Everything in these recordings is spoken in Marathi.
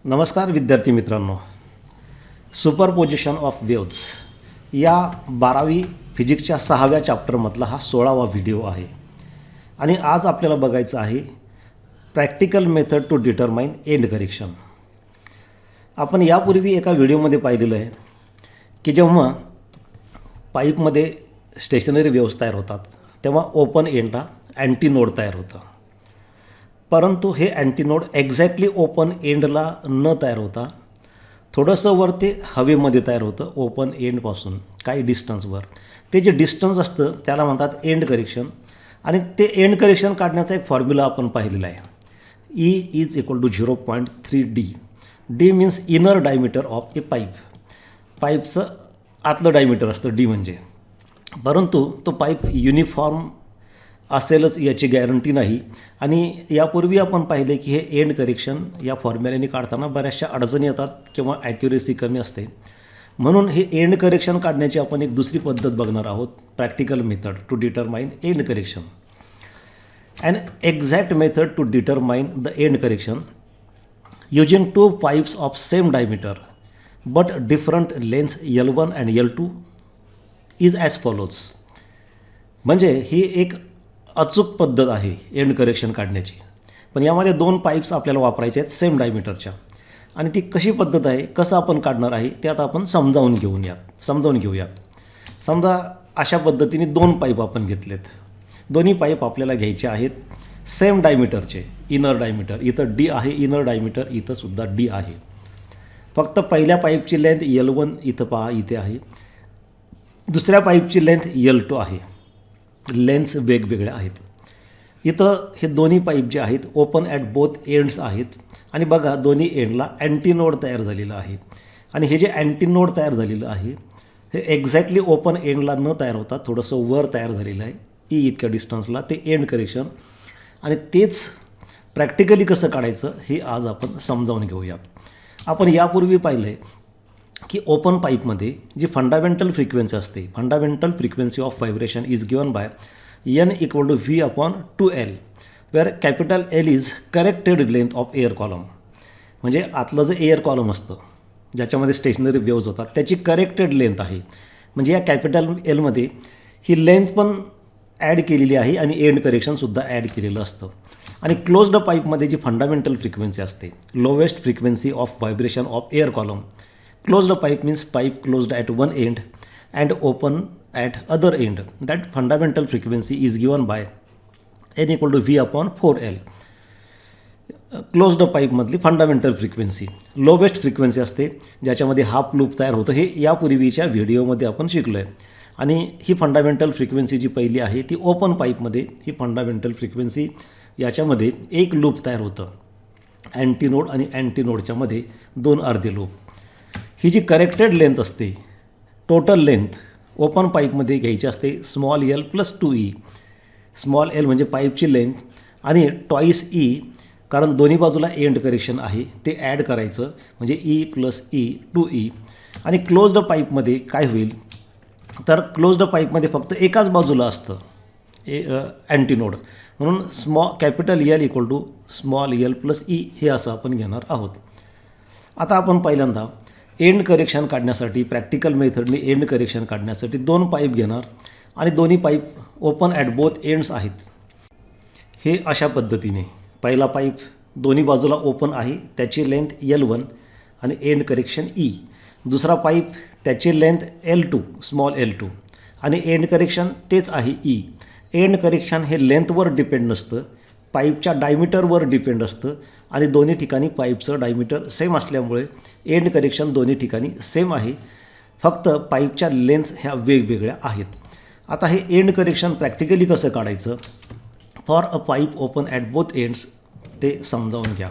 नमस्कार विद्यार्थी मित्रांनो, सुपरपोजिशन ऑफ वेव्ज या 12वी फिजिक्सच्या 6व्या चॅप्टरमधला हा 16वा व्हिडिओ आहे. आणि आज आपल्याला बघायचं आहे practical method to determine end correction. आपण यापूर्वी एका व्हिडिओमध्ये पाहिलेलं आहे की जेव्हा पाईपमध्ये स्टेशनरी वेव्स तयार होतात तेव्हा ओपन एंडला अँटीनोड तयार होतं. परंतु हे अँटीनोड एक्झॅक्टली ओपन एंडला न तयार होता थोडंसं वर ते हवेमध्ये तयार होतं ओपन एंडपासून काही डिस्टन्सवर. ते जे डिस्टन्स असतं त्याला म्हणतात एंड करेक्शन. आणि ते एंड करेक्शन काढण्याचा एक फॉर्म्युला आपण पाहिलेला आहे. E is equal to 0.3D. D means inner diameter of a pipe. पाईपचं आतलं डायमीटर असतं डी म्हणजे. परंतु तो पाईप युनिफॉर्म असेलच याची गॅरंटी नाही. आणि यापूर्वी आपण पाहिले की हे एंड करेक्शन या फॉर्म्युल्याने काढताना बऱ्याचशा अडचणी येतात किंवा ॲक्युरेसी कमी असते. म्हणून हे एंड करेक्शन काढण्याची आपण एक दुसरी पद्धत बघणार आहोत, practical method to determine end correction. An exact method to determine the end correction using two pipes of same diameter but different lengths L1 and L2 is as follows. म्हणजे ही एक अचूक पद्धत आहे एंड करेक्शन काढण्याची. पण यामध्ये दोन पाईप्स आपल्याला वापरायचे आहेत सेम डायमीटरच्या. आणि ती कशी पद्धत आहे, कसं आपण काढणार आहे ते आता आपण समजावून घेऊयात. समजा अशा पद्धतीने दोन पाईप आपण घेतलेत. दोन्ही पाईप आपल्याला घ्यायचे आहेत सेम डायमीटरचे, इनर डायमीटर. इथं डी आहे इनर डायमीटर, इथं सुद्धा डी आहे. फक्त पहिल्या पाईपची लेंथ L1 इथं पहा इथे आहे. दुसऱ्या पाईपची लेंथ L2 आहे. लेन्स वेगवेगळ्या आहेत. इथं हे दोन्ही पाईप जे आहेत ओपन ॲट बोथ एंड्स आहेत. आणि बघा दोन्ही एंडला अँटीनोड तयार झालेलं आहे. आणि हे जे अँटीनोड तयार झालेलं आहे हे एक्झॅक्टली ओपन एंडला न तयार होता थोडंसं वर तयार झालेलं आहे ई इतक्या डिस्टन्सला. ते एंड करेक्शन. आणि तेच प्रॅक्टिकली कसं काढायचं हे आज आपण समजावून घेऊयात. आपण यापूर्वी पाहिलं आहे की ओपन पाईपमध्ये जी फंडामेंटल फ्रिक्वेन्सी असते, fundamental frequency of vibration is given by N equal to V/2L, where capital L is corrected length of air column. म्हणजे आतलं जे एअर कॉलम असतं ज्याच्यामध्ये स्टेशनरी वेव्ज होतात त्याची करेक्टेड लेंथ आहे. म्हणजे या कॅपिटल Lमध्ये ही लेंथ पण ॲड केलेली आहे आणि एंड करेक्शनसुद्धा ॲड केलेलं असतं. आणि क्लोज्ड पाईपमध्ये जी फंडामेंटल फ्रिक्वेन्सी असते, lowest frequency of vibration of air column. Closed pipe means pipe closed at one end and open at other end. That fundamental frequency is given by N equal to V/4L. Closed पाईपमधली फंडामेंटल फ्रिक्वेन्सी लोवेस्ट फ्रिक्वेन्सी असते ज्याच्यामध्ये हाफ लूप तयार होतं. हे यापूर्वीच्या व्हिडिओमध्ये आपण शिकलो आहे. आणि ही फंडामेंटल फ्रिक्वेन्सी जी पहिली आहे ती ओपन पाईपमध्ये ही फंडामेंटल फ्रिक्वेन्सी याच्यामध्ये एक लूप तयार होतं अँटीनोड आणि अँटीनोडच्या मध्ये दोन अर्धे लूप. ही जी करेक्टेड लेंथ असते टोटल लेंथ ओपन पाईपमध्ये घ्यायची असते small L + 2E. Small L म्हणजे पाईपची लेंथ आणि ट्वाईस E, कारण दोन्ही बाजूला एंड करेक्शन आहे ते ॲड करायचं म्हणजे E + E 2E. आणि क्लोज्ड पाईपमध्ये काय होईल तर क्लोज्ड पाईपमध्ये फक्त एकाच बाजूला असतं अँटीनोड. म्हणून capital L equal to small L + E हे असं आपण घेणार आहोत. आता आपण पहिल्यांदा एंड करेक्शन काढण्यासाठी प्रॅक्टिकल मेथडने एंड करेक्शन काढण्यासाठी दोन पाईप घेणार. आणि दोन्ही pipe open at both ends आहेत. हे अशा पद्धतीने पहिला पाईप दोन्ही बाजूला ओपन आहे त्याची लेंथ L1 आणि एंड करेक्शन E. दुसरा पाईप त्याची लेंथ L2 स्मॉल L2 आणि एंड करेक्शन तेच आहे E. एंड करेक्शन हे लेंथवर डिपेंड नसतं, पाईपच्या डायमीटरवर डिपेंड असतं. आणि दोन्ही ठिकाणी पाईपचं डायमीटर सेम असल्यामुळे एंड करेक्शन दोन्ही ठिकाणी सेम आहे, फक्त पाईपच्या लेंथ्स ह्या वेगवेगळ्या आहेत. आता हे एंड करेक्शन प्रॅक्टिकली कसं काढायचं for a pipe open at both ends ते समजावून घ्या.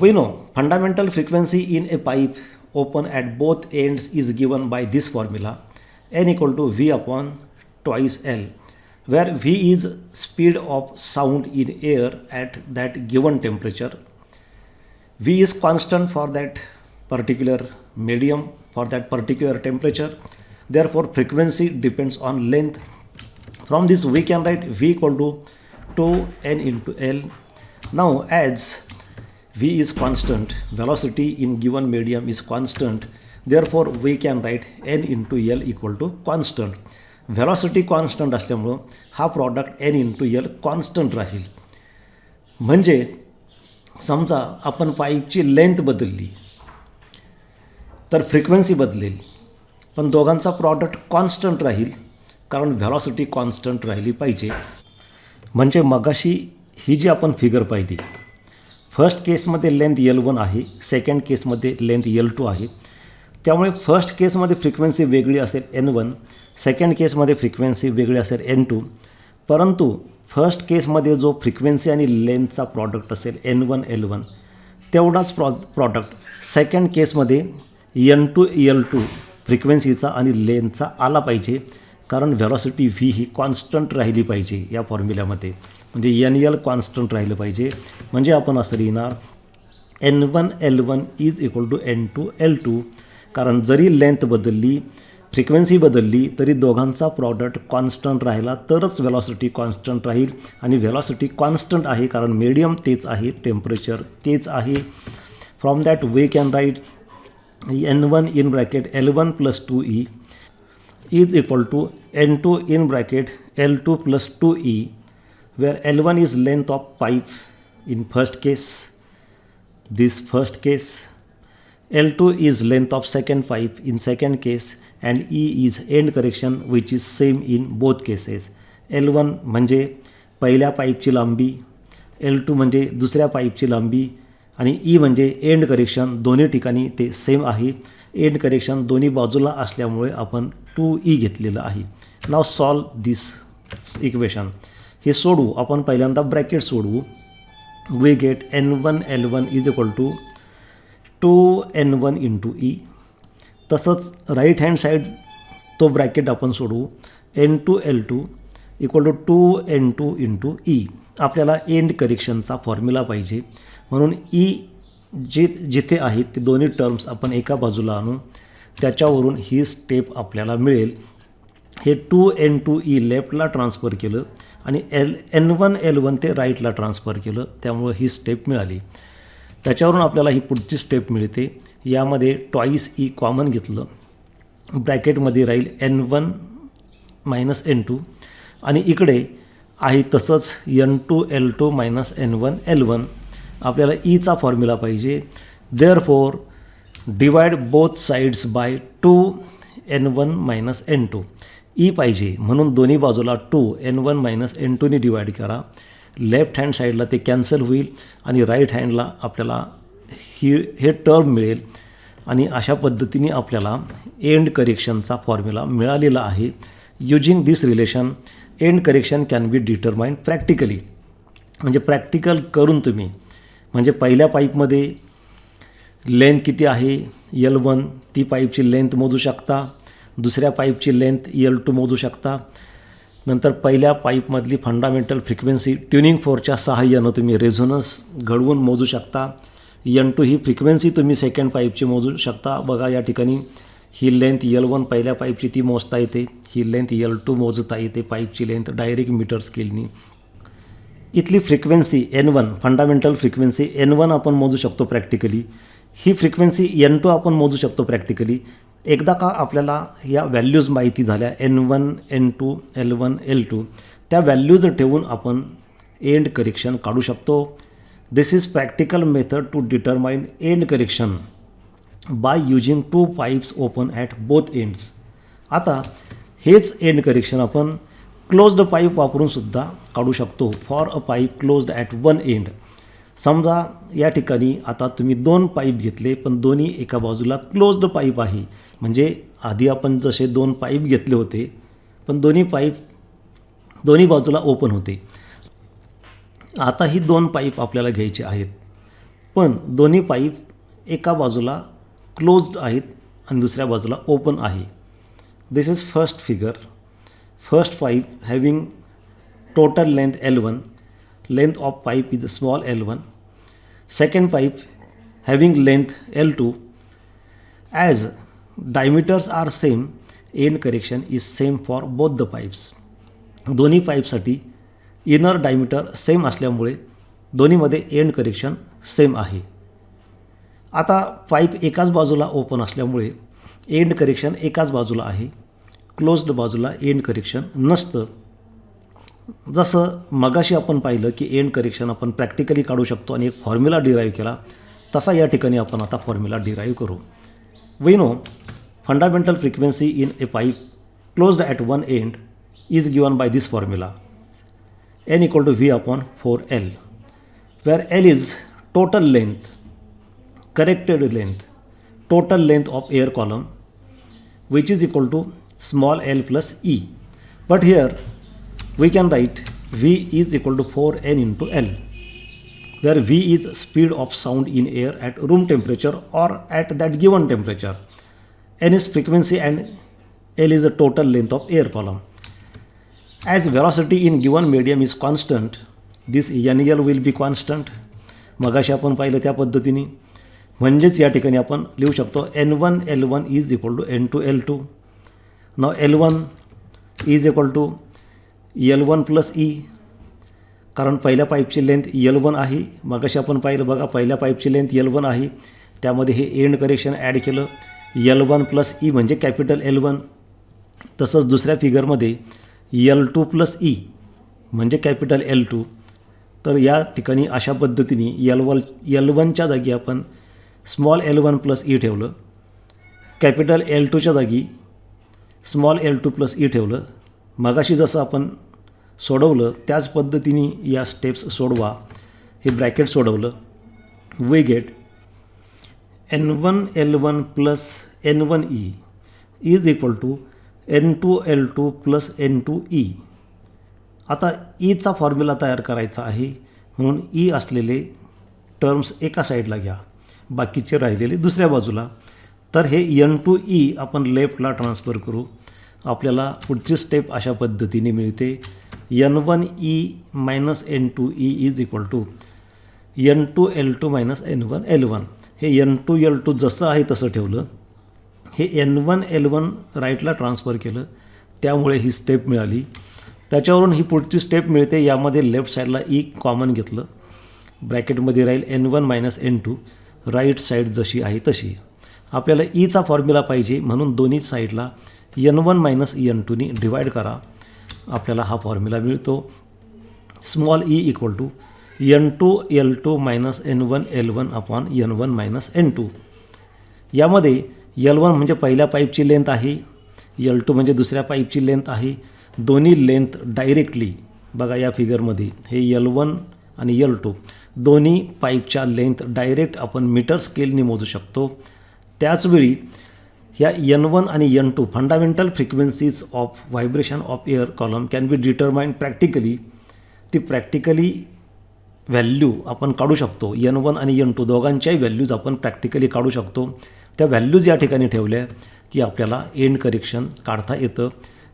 We know fundamental frequency in a pipe open at both ends is given by this formula N equal to V/2L, where V is speed of sound in air at that given temperature. V is constant for that particular medium for that particular temperature. Therefore, frequency depends on length. From this we can write V equal to 2N into L. Now as V is constant, velocity in given medium is constant, therefore we can write n into L equal to constant. Velocity constant असल्यामुळं हा product n into L constant राहील. म्हणजे समजा आपण पाईपची लेंथ बदलली तर फ्रिक्वेन्सी बदलेल, पण दोघांचा प्रॉडक्ट कॉन्स्टंट राहील कारण व्हॅलॉसिटी कॉन्स्टंट राहिली पाहिजे. म्हणजे मगाशी ही जी आपण फिगर पाहिली, फर्स्ट केसमध्ये लेंथ L1 आहे, सेकंड केसमध्ये लेंथ L2 आहे. त्यामुळे फर्स्ट केसमध्ये फ्रिक्वेन्सी वेगळी असेल N1, सेकंड केसमध्ये फ्रिक्वेन्सी वेगळी असेल N2. परंतु फर्स्ट केसमध्ये जो फ्रिक्वेन्सी आणि लेंथचा प्रॉडक्ट असेल N1 L1 तेवढाच प्रॉडक्ट सेकंड केसमध्ये N2 L2 फ्रिक्वेन्सीचा आणि लेंथचा आला पाहिजे, कारण व्हॅलॉसिटी V ही कॉन्स्टंट राहिली पाहिजे या फॉर्म्युल्यामध्ये. म्हणजे NL कॉन्स्टंट राहिलं पाहिजे. म्हणजे आपण असं लिहिणार N1 L1 is equal to N2 L2. कारण जरी लेंथ बदलली, फ्रिक्वेन्सी बदलली, तरी दोघांचा प्रॉडक्ट कॉन्स्टंट राहिला तरच व्हॅलॉसिटी कॉन्स्टंट राहील. आणि व्हॅलॉसिटी कॉन्स्टंट आहे कारण मीडियम तेच आहे, टेम्परेचर तेच आहे. From that we can write N1 in bracket L1 plus 2E is equal to N2 in bracket L2 plus 2E, where L1 is length of pipe in first case, this first case, L2 is length of second pipe in second case, and E is end correction which is same in both cases. L1 म्हणजे पहिल्या पाईपची लांबी, L2 म्हणजे दुसऱ्या पाईपची लांबी, आणि E म्हणजे एंड करेक्शन. दोन्ही ठिकाणी ते सेम आहे. एंड करेक्शन दोन्ही बाजूला असल्यामुळे आपण 2E घेतलेलं आहे. Now solve this equation. हे सोडवू. आपण पहिल्यांदा ब्रॅकेट सोडवू. We get N1 L1 is equal to 2N1 into E. तसंच राईट हँड साईड तो ब्रॅकेट आपण सोडवू. N2 L2 equal to 2N2 into E. आपल्याला एंड करेक्शनचा फॉर्म्युला पाहिजे, म्हणून E जिथे आहेत ते दोन्ही टर्म्स आपण एका बाजूला आणू. त्याच्यावरून ही स्टेप आपल्याला मिळेल. हे 2N2E लेफ्टला ट्रान्सफर केलं आणि N1 L1 ते राईटला ट्रान्सफर केलं, त्यामुळं ही स्टेप मिळाली. त्याच्यावरून आपल्याला ही पुढची स्टेप मिळते. यामध्ये ट्वाईस E कॉमन घेतलं, ब्रॅकेटमध्ये राहील N1 मायनस N2, आणि इकडे आहे तसंच N2 L2 minus N1 L1. आपल्याला ईचा फॉर्म्युला पाहिजे. Therefore divide both sides by 2N1 minus N2. E पाहिजे म्हणून दोन्ही बाजूला 2N1 मायनस N2ने डिवाइड करा. लेफ्ट हँड साईडला ते कॅन्सल होईल आणि राईट हँडला आपल्याला हे टर्म मिळेल. आणि अशा पद्धतीने आपल्याला एंड करेक्शनचा फॉर्म्युला मिळालेला आहे. Using this relation end correction can be determined practically. म्हणजे प्रॅक्टिकल करून तुम्ही, म्हणजे पहिल्या पाईपमध्ये लेंथ किती आहे L1, ती पाईपची लेंथ मोजू शकता. दुसऱ्या पाईपची लेंथ L2 मोजू शकता. नंतर पहिल्या पाईपमधली फंडामेंटल फ्रिक्वेन्सी ट्युनिंग फोर्कच्या सहाय्यानं तुम्ही रेझोनन्स घडवून मोजू शकता. N2 ही फ्रिक्वेन्सी तुम्ही सेकंड पाईपची मोजू शकता. बघा या ठिकाणी ही लेंथ L1 पहिल्या पाईपची ती मोजता येते, ही लेंथ L2 मोजता येते पाईपची लेंथ डायरेक्ट मीटर स्केलनी. इथली frequency N1 fundamental frequency N1 आपण मोजू शकतो प्रॅक्टिकली. ही फ्रिक्वेन्सी N2 आपण मोजू शकतो प्रॅक्टिकली. एकदा का आपल्याला या व्हॅल्यूज माहिती झाल्या N1 N2 L1 L2, त्या व्हॅल्यूज ठेवून आपण एंड करेक्शन काढू शकतो. This is practical method to determine end correction by using 2 pipes open at both ends. आता हेच एंड करेक्शन आपण क्लोज्ड पाईप वापरून सुद्धा काढू शकतो. For a pipe closed at one end. समजा या ठिकाणी आता तुम्ही 2 पाईप घेतले, पण दोन्ही एका बाजूला क्लोज्ड पाईप आहे. म्हणजे आधी आपण जसे 2 पाईप घेतले होते, पण दोन्ही पाईप दोन्ही बाजूला ओपन होते. आता ही 2 पाईप आपल्याला घ्यायचे आहेत, पण दोन्ही पाईप एका बाजूला क्लोज्ड आहेत आणि दुसऱ्या बाजूला ओपन आहे. This is first figure. First pipe having total length L1, length of pipe is small L1. Second pipe having length L2. As diameters are same, end correction is same for both the pipes. दोन्ही पाईपसाठी इनर डायमीटर सेम असल्यामुळे दोन्हीमध्ये एंड करेक्शन सेम आहे. आता पाईप एकाच बाजूला ओपन असल्यामुळे एंड करेक्शन एकाच बाजूला आहे, क्लोज्ड बाजूला एंड करेक्शन नसतं. जसं मगाशी आपण पाहिलं की एंड करेक्शन आपण प्रॅक्टिकली काढू शकतो आणि एक फॉर्म्युला डिराईव्ह केला, तसा या ठिकाणी आपण आता फॉर्म्युला डिराईव्ह करू. We know fundamental frequency in a pipe closed at one end is given by this formula n equal to v upon 4L, where L is total length, corrected length, total length of air column, which is equal to small l plus e. But here we can write v is equal to 4n into L, where v is speed of sound in air at room temperature or at that given temperature, n is frequency and L is the total length of air column. As velocity in given medium is constant, this NL will be constant. मगाशी आपण पाहिलं त्या पद्धतीने, म्हणजेच या ठिकाणी आपण लिहू शकतो N1 L1 is equal to N2 L2. Now L1 is equal to L1 plus E, कारण पहिल्या पाईपची लेंथ L1 आहे. मगाशी आपण पाहिलं बघा, पहिल्या पाईपची लेंथ L1 आहे, त्यामध्ये हे एंड करेक्शन ॲड केलं, L1 प्लस ई म्हणजे कॅपिटल L1. तसंच दुसऱ्या फिगरमध्ये L2 प्लस ई म्हणजे कॅपिटल L2. तर या ठिकाणी अशा पद्धतीने L1च्या जागी आपण स्मॉल L1 प्लस ई ठेवलं, कॅपिटल L2च्या जागी स्मॉल L2 प्लस ई ठेवलं. मगाशी जसं आपण सोडवलं त्याच पद्धतीने या स्टेप्स सोडवा. हे ब्रॅकेट सोडवलं, we get N1 L1 plus N1 E is equal to N2 L2 plus N2 E. आता ईचा फॉर्म्युला तयार करायचा आहे, म्हणून ई असलेले टर्म्स एका साईडला घ्या, बाकीचे राहिलेले दुसऱ्या बाजूला. तर हे N2 ई आपण लेफ्टला ट्रान्सफर करू. आपल्याला पुढची स्टेप अशा पद्धतीने मिळते, N1 E minus N2 E is equal to N2 L2 minus N1 L1. हे N2 L2 जसं आहे तसं ठेवलं, हे N1 L1 राईटला ट्रान्सफर केलं, त्यामुळे ही स्टेप मिळाली. त्याच्यावरून ही पुढची स्टेप मिळते. यामध्ये लेफ्ट साईडला ई कॉमन घेतलं, ब्रॅकेटमध्ये राहील N1 minus N2, right side जशी आहे तशी. आपल्याला ईचा फॉर्म्युला पाहिजे, म्हणून दोन्ही साईडला N1 मायनस N2नी डिवाईड करा. आपल्याला हा फॉर्म्युला मिळतो, small e equal to N2 L2 minus N1 L1 upon N1 minus N2. यामध्ये L1 म्हणजे पहिल्या पाईपची लेंथ आहे, L2 म्हणजे दुसऱ्या पाईपची लेंथ आहे. दोन्ही लेंथ डायरेक्टली बघा या फिगरमध्ये हे L1 आणि L2 दोन्ही पाईपच्या लेंथ डायरेक्ट आपण मीटर स्केलनी मोजू शकतो. त्याचवेळी ह्या N1 आणि N2 fundamental frequencies of vibration of air column can be determined practically. ती प्रॅक्टिकली व्हॅल्यू आपण काढू शकतो. N1 आणि N2 दोघांच्याही व्हॅल्यूज आपण प्रॅक्टिकली काढू शकतो. त्या व्हॅल्यूज या ठिकाणी ठेवल्या की आपल्याला एंड करेक्शन काढता येतं.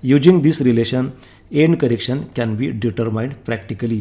Using this relation end correction can be determined practically.